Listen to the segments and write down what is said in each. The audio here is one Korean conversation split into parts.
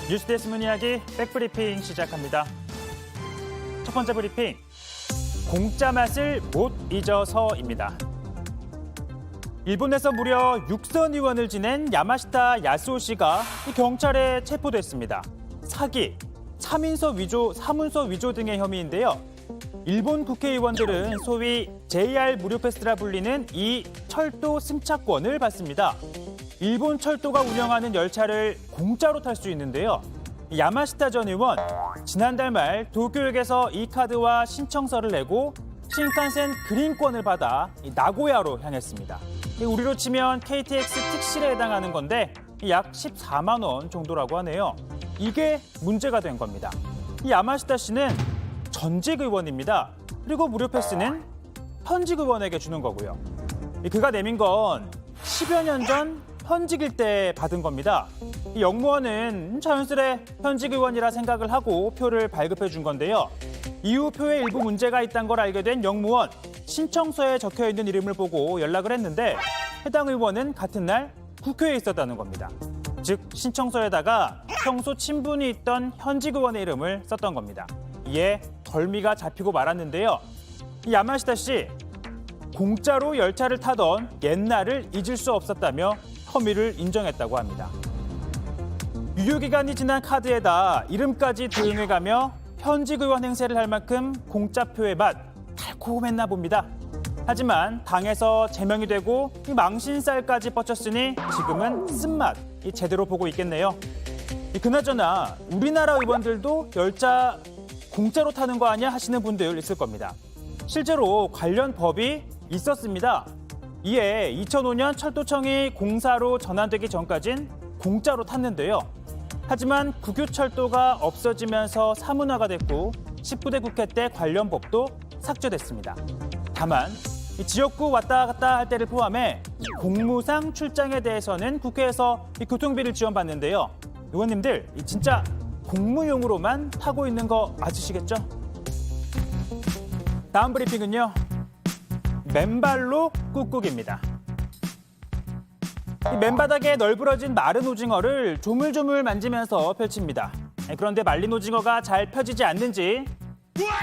뉴스데스 문이야기 백브리핑 시작합니다. 첫 번째 브리핑, 공짜 맛을 못 잊어서입니다. 일본에서 무려 6선 의원을 지낸 야마시타 야스오 씨가 경찰에 체포됐습니다. 사기, 사문서 위조 등의 혐의인데요. 일본 국회의원들은 소위 JR 무료 패스라 불리는 이 철도 승차권을 받습니다. 일본 철도가 운영하는 열차를 공짜로 탈 수 있는데요. 야마시타 전 의원, 지난달 말 도쿄역에서 이 카드와 신청서를 내고 신칸센 그린권을 받아 나고야로 향했습니다. 우리로 치면 KTX 특실에 해당하는 건데 약 14만 원 정도라고 하네요. 이게 문제가 된 겁니다. 이 야마시타 씨는 전직 의원입니다. 그리고 무료 패스는 현직 의원에게 주는 거고요. 그가 내민 건 10여 년 전 현직일 때 받은 겁니다. 이 영무원은 자연스레 현직 의원이라 생각을 하고 표를 발급해 준 건데요. 이후 표에 일부 문제가 있다는 걸 알게 된 영무원, 신청서에 적혀 있는 이름을 보고 연락을 했는데 해당 의원은 같은 날 국회에 있었다는 겁니다. 즉 신청서에다가 평소 친분이 있던 현직 의원의 이름을 썼던 겁니다. 이에 덜미가 잡히고 말았는데요. 이 야마시타 씨, 공짜로 열차를 타던 옛날을 잊을 수 없었다며 혐의를 인정했다고 합니다. 유효기간이 지난 카드에다 이름까지 도용해가며 현직 의원 행세를 할 만큼 공짜표의 맛 달콤했나 봅니다. 하지만 당에서 제명이 되고 망신살까지 뻗쳤으니 지금은 쓴맛 제대로 보고 있겠네요. 그나저나 우리나라 의원들도 열차 공짜로 타는 거 아니야 하시는 분들 있을 겁니다. 실제로 관련 법이 있었습니다. 이에 2005년 철도청이 공사로 전환되기 전까진 공짜로 탔는데요. 하지만 국유철도가 없어지면서 사문화가 됐고 19대 국회 때 관련 법도 삭제됐습니다. 다만 지역구 왔다 갔다 할 때를 포함해 공무상 출장에 대해서는 국회에서 교통비를 지원받는데요. 의원님들 진짜 공무용으로만 타고 있는 거 맞으시겠죠? 다음 브리핑은요. 맨발로 꾹꾹입니다. 맨바닥에 널브러진 마른 오징어를 조물조물 만지면서 펼칩니다. 그런데 말린 오징어가 잘 펴지지 않는지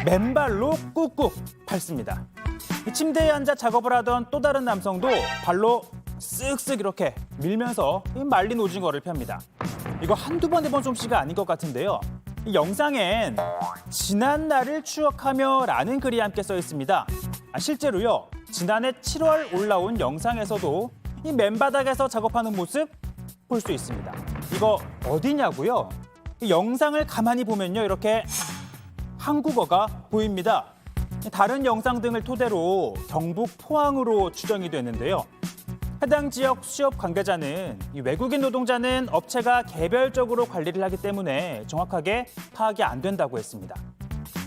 맨발로 꾹꾹 밟습니다. 침대에 앉아 작업을 하던 또 다른 남성도 발로 쓱쓱 이렇게 밀면서 말린 오징어를 펴니다. 이거 한두 번 해본 솜씨가 아닌 것 같은데요. 이 영상엔 지난 날을 추억하며 라는 글이 함께 써 있습니다. 실제로요. 지난해 7월 올라온 영상에서도 이 맨바닥에서 작업하는 모습 볼 수 있습니다. 이거 어디냐고요? 이 영상을 가만히 보면요. 이렇게 한국어가 보입니다. 다른 영상 등을 토대로 경북 포항으로 추정이 되는데요. 해당 지역 수협 관계자는 이 외국인 노동자는 업체가 개별적으로 관리를 하기 때문에 정확하게 파악이 안 된다고 했습니다.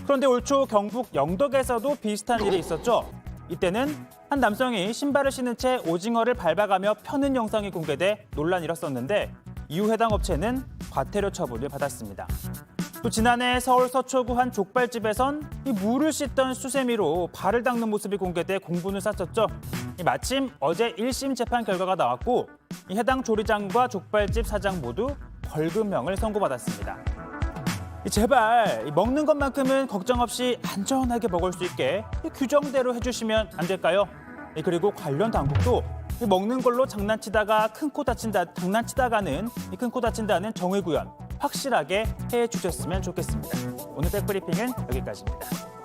그런데 올 초 경북 영덕에서도 비슷한 일이 있었죠. 이때는 한 남성이 신발을 신은 채 오징어를 밟아가며 펴는 영상이 공개돼 논란이 일었었는데 이후 해당 업체는 과태료 처분을 받았습니다. 또 지난해 서울 서초구 한 족발집에선 이 물을 씻던 수세미로 발을 닦는 모습이 공개돼 공분을 샀었죠. 마침 어제 1심 재판 결과가 나왔고 이 해당 조리장과 족발집 사장 모두 벌금형을 선고받았습니다. 제발 먹는 것만큼은 걱정 없이 안전하게 먹을 수 있게 규정대로 해주시면 안 될까요? 그리고 관련 당국도 먹는 걸로 장난치다가는 큰 코 다친다는 정의 구현 확실하게 해주셨으면 좋겠습니다. 오늘 백브리핑은 여기까지입니다.